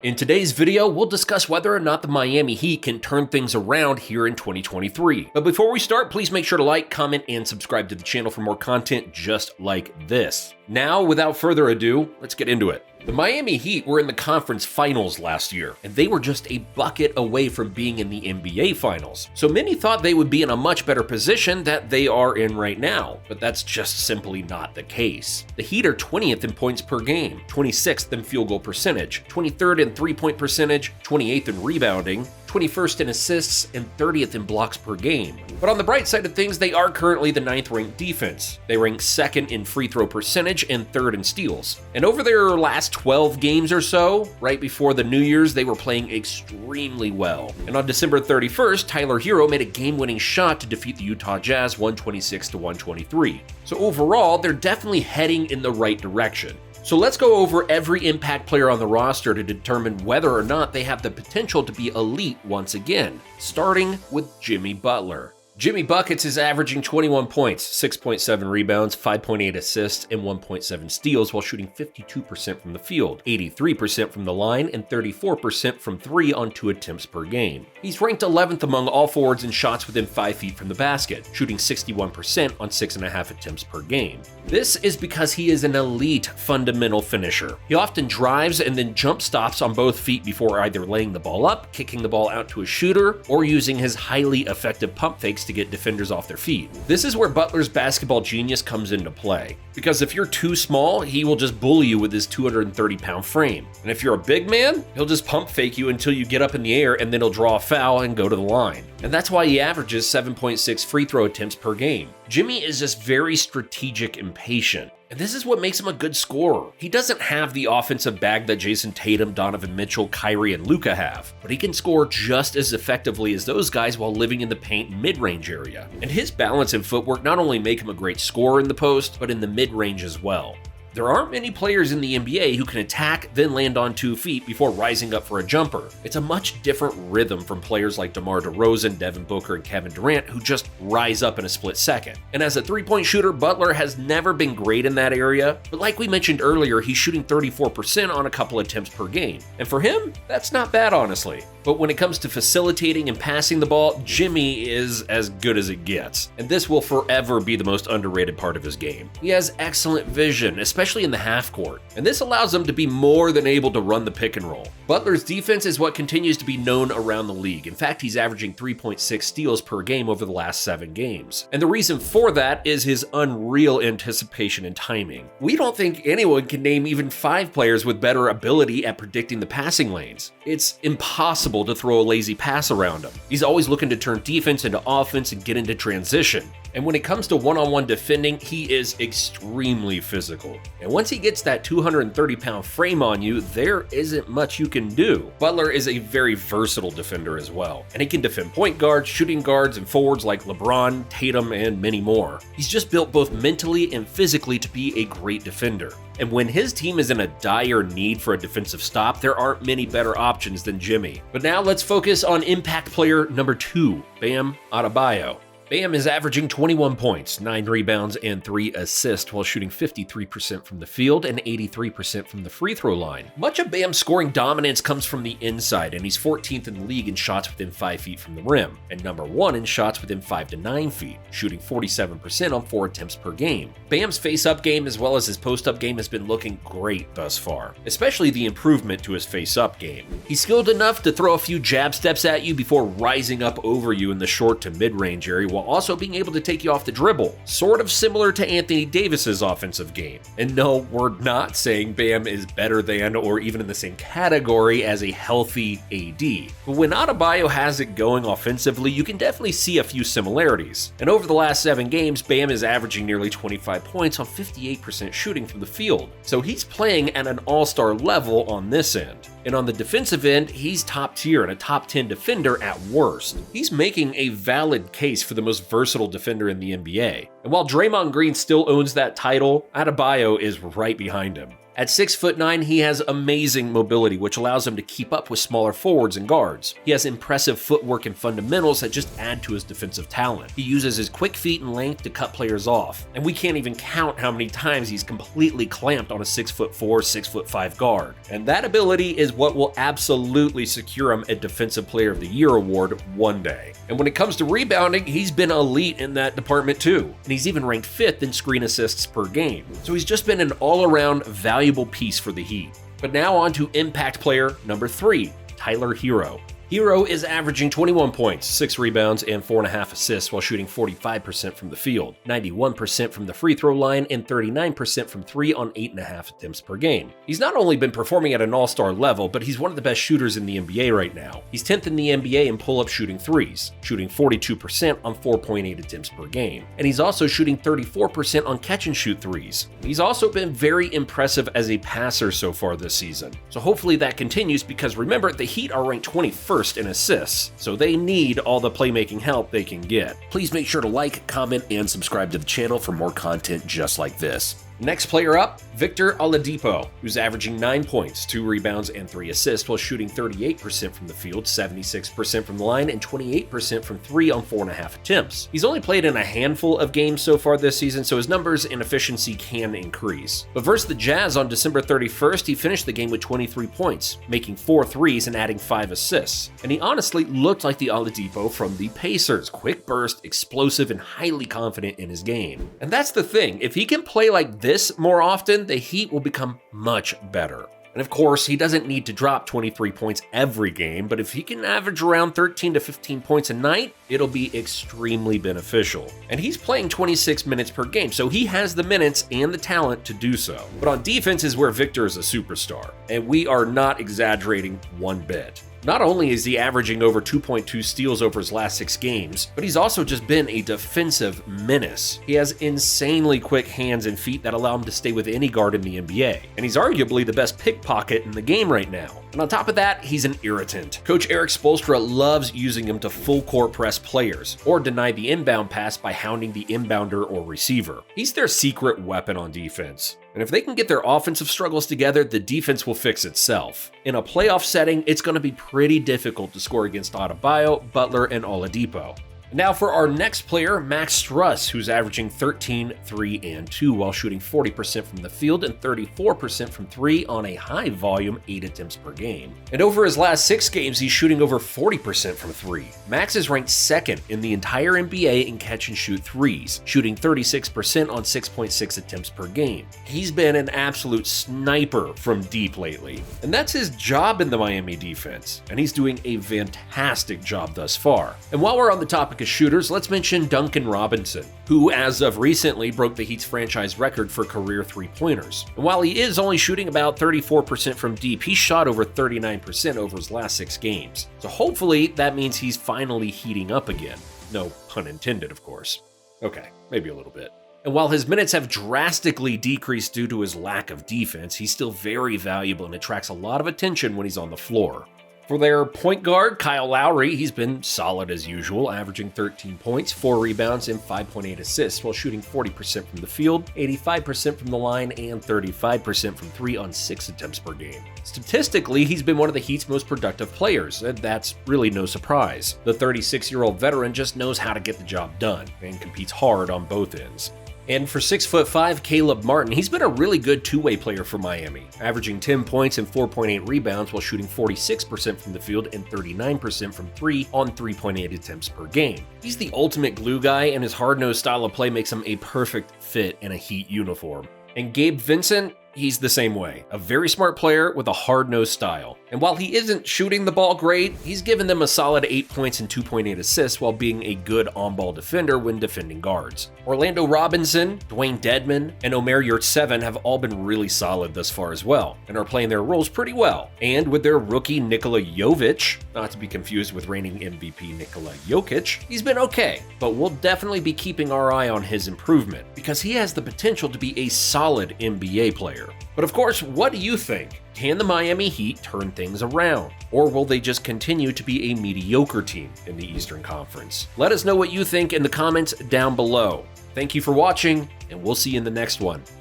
In today's video, we'll discuss whether or not the Miami Heat can turn things around here in 2023. But before we start, please make sure to like, comment, and subscribe to the channel for more content just like this. Now, without further ado, let's get into it. The Miami Heat were in the conference finals last year, and they were just a bucket away from being in the NBA finals. So many thought they would be in a much better position that they are in right now, but that's just simply not the case. The Heat are 20th in points per game, 26th in field goal percentage, 23rd in three-point percentage, 28th in rebounding, 21st in assists, and 30th in blocks per game. But on the bright side of things, they are currently the 9th ranked defense. They rank 2nd in free throw percentage and 3rd in steals. And over their last 12 games or so, right before the New Year's, they were playing extremely well. And on December 31st, Tyler Herro made a game-winning shot to defeat the Utah Jazz 126-123. So overall, they're definitely heading in the right direction. So let's go over every impact player on the roster to determine whether or not they have the potential to be elite once again, starting with Jimmy Butler. Jimmy Buckets is averaging 21 points, 6.7 rebounds, 5.8 assists, and 1.7 steals while shooting 52% from the field, 83% from the line, and 34% from 3 on 2 attempts per game. He's ranked 11th among all forwards in shots within 5 feet from the basket, shooting 61% on 6.5 attempts per game. This is because he is an elite fundamental finisher. He often drives and then jump stops on both feet before either laying the ball up, kicking the ball out to a shooter, or using his highly effective pump fakes to get defenders off their feet. This is where Butler's basketball genius comes into play, because if you're too small, he will just bully you with his 230-pound frame. And if you're a big man, he'll just pump fake you until you get up in the air and then he'll draw a foul and go to the line. And that's why he averages 7.6 free throw attempts per game. Jimmy is just very strategic and patient. And this is what makes him a good scorer. He doesn't have the offensive bag that Jason Tatum, Donovan Mitchell, Kyrie, and Luka have, but he can score just as effectively as those guys while living in the paint mid-range area. And his balance and footwork not only make him a great scorer in the post, but in the mid-range as well. There aren't many players in the NBA who can attack, then land on 2 feet before rising up for a jumper. It's a much different rhythm from players like DeMar DeRozan, Devin Booker, and Kevin Durant who just rise up in a split second. And as a three-point shooter, Butler has never been great in that area, but like we mentioned earlier, he's shooting 34% on a couple attempts per game. And for him, that's not bad, honestly. But when it comes to facilitating and passing the ball, Jimmy is as good as it gets. And this will forever be the most underrated part of his game. He has excellent vision, especially in the half court, and this allows him to be more than able to run the pick and roll. Butler's defense is what continues to be known around the league. In fact, he's averaging 3.6 steals per game over the last 7 games. And the reason for that is his unreal anticipation and timing. We don't think anyone can name even 5 players with better ability at predicting the passing lanes. It's impossible to throw a lazy pass around him. He's always looking to turn defense into offense and get into transition. And when it comes to one-on-one defending, he is extremely physical. And once he gets that 230-pound frame on you, there isn't much you can do. Butler is a very versatile defender as well, and he can defend point guards, shooting guards, and forwards like LeBron, Tatum, and many more. He's just built both mentally and physically to be a great defender. And when his team is in a dire need for a defensive stop, there aren't many better options than Jimmy. But now let's focus on impact player number 2, Bam Adebayo. Bam is averaging 21 points, 9 rebounds, and 3 assists while shooting 53% from the field and 83% from the free throw line. Much of Bam's scoring dominance comes from the inside, and he's 14th in the league in shots within 5 feet from the rim, and number 1 in shots within 5 to 9 feet, shooting 47% on 4 attempts per game. Bam's face-up game as well as his post-up game has been looking great thus far, especially the improvement to his face-up game. He's skilled enough to throw a few jab steps at you before rising up over you in the short to mid-range area while also being able to take you off the dribble, sort of similar to Anthony Davis's offensive game. And no, we're not saying Bam is better than or even in the same category as a healthy AD. But when Adebayo has it going offensively, you can definitely see a few similarities. And over the last 7 games, Bam is averaging nearly 25 points on 58% shooting from the field. So he's playing at an all-star level on this end. And on the defensive end, he's top tier and a top 10 defender at worst. He's making a valid case for the most versatile defender in the NBA. And while Draymond Green still owns that title, Adebayo is right behind him. At 6'9", he has amazing mobility, which allows him to keep up with smaller forwards and guards. He has impressive footwork and fundamentals that just add to his defensive talent. He uses his quick feet and length to cut players off, and we can't even count how many times he's completely clamped on a 6'4", 6'5" guard. And that ability is what will absolutely secure him a Defensive Player of the Year award one day. And when it comes to rebounding, he's been elite in that department too, and he's even ranked 5th in screen assists per game. So he's just been an all-around valuable piece for the Heat. But now on to impact player number 3, Tyler Herro. Herro is averaging 21 points, 6 rebounds, and 4.5 assists while shooting 45% from the field, 91% from the free throw line, and 39% from 3 on 8.5 attempts per game. He's not only been performing at an all-star level, but he's one of the best shooters in the NBA right now. He's 10th in the NBA in pull-up shooting threes, shooting 42% on 4.8 attempts per game. And he's also shooting 34% on catch-and-shoot threes. He's also been very impressive as a passer so far this season. So hopefully that continues because remember, the Heat are ranked 21st in assists, so they need all the playmaking help they can get. Please make sure to like, comment, and subscribe to the channel for more content just like this. Next player up, Victor Oladipo, who's averaging 9 points, 2 rebounds, and 3 assists while shooting 38% from the field, 76% from the line, and 28% from 3 on 4.5 attempts. He's only played in a handful of games so far this season, so his numbers and efficiency can increase. But versus the Jazz on December 31st, he finished the game with 23 points, making 4 threes and adding 5 assists. And he honestly looked like the Oladipo from the Pacers, quick burst, explosive, and highly confident in his game. And that's the thing, if he can play like this more often, the Heat will become much better. And of course, he doesn't need to drop 23 points every game, but if he can average around 13 to 15 points a night, it'll be extremely beneficial. And he's playing 26 minutes per game, so he has the minutes and the talent to do so. But on defense is where Victor is a superstar, and we are not exaggerating one bit. Not only is he averaging over 2.2 steals over his last 6 games, but he's also just been a defensive menace. He has insanely quick hands and feet that allow him to stay with any guard in the NBA, and he's arguably the best pickpocket in the game right now. And on top of that, he's an irritant. Coach Eric Spoelstra loves using him to full court press players, or deny the inbound pass by hounding the inbounder or receiver. He's their secret weapon on defense. And if they can get their offensive struggles together, the defense will fix itself. In a playoff setting, it's going to be pretty difficult to score against Adebayo, Butler, and Oladipo. Now for our next player, Max Strus, who's averaging 13, 3, and 2 while shooting 40% from the field and 34% from 3 on a high volume 8 attempts per game. And over his last 6 games, he's shooting over 40% from 3. Max is ranked 2nd in the entire NBA in catch and shoot threes, shooting 36% on 6.6 attempts per game. He's been an absolute sniper from deep lately, and that's his job in the Miami defense, and he's doing a fantastic job thus far. And while we're on the topic of shooters, let's mention Duncan Robinson, who as of recently broke the Heat's franchise record for career three-pointers. And while he is only shooting about 34% from deep, he shot over 39% over his last 6 games. So hopefully that means he's finally heating up again. No pun intended, of course. Okay, maybe a little bit. And while his minutes have drastically decreased due to his lack of defense, he's still very valuable and attracts a lot of attention when he's on the floor. For their point guard, Kyle Lowry, he's been solid as usual, averaging 13 points, 4 rebounds, and 5.8 assists while shooting 40% from the field, 85% from the line, and 35% from 3 on 6 attempts per game. Statistically, he's been one of the Heat's most productive players, and that's really no surprise. The 36-year-old veteran just knows how to get the job done and competes hard on both ends. And for 6'5", Caleb Martin, he's been a really good two-way player for Miami, averaging 10 points and 4.8 rebounds while shooting 46% from the field and 39% from 3 on 3.8 attempts per game. He's the ultimate glue guy, and his hard-nosed style of play makes him a perfect fit in a Heat uniform. And Gabe Vincent, he's the same way, a very smart player with a hard-nosed style. And while he isn't shooting the ball great, he's given them a solid 8 points and 2.8 assists while being a good on-ball defender when defending guards. Orlando Robinson, Dwayne Dedmon, and Omer Yurtseven have all been really solid thus far as well, and are playing their roles pretty well. And with their rookie Nikola Jokic, not to be confused with reigning MVP Nikola Jokic, he's been okay, but we'll definitely be keeping our eye on his improvement, because he has the potential to be a solid NBA player. But of course, what do you think? Can the Miami Heat turn things around? Or will they just continue to be a mediocre team in the Eastern Conference? Let us know what you think in the comments down below. Thank you for watching, and we'll see you in the next one.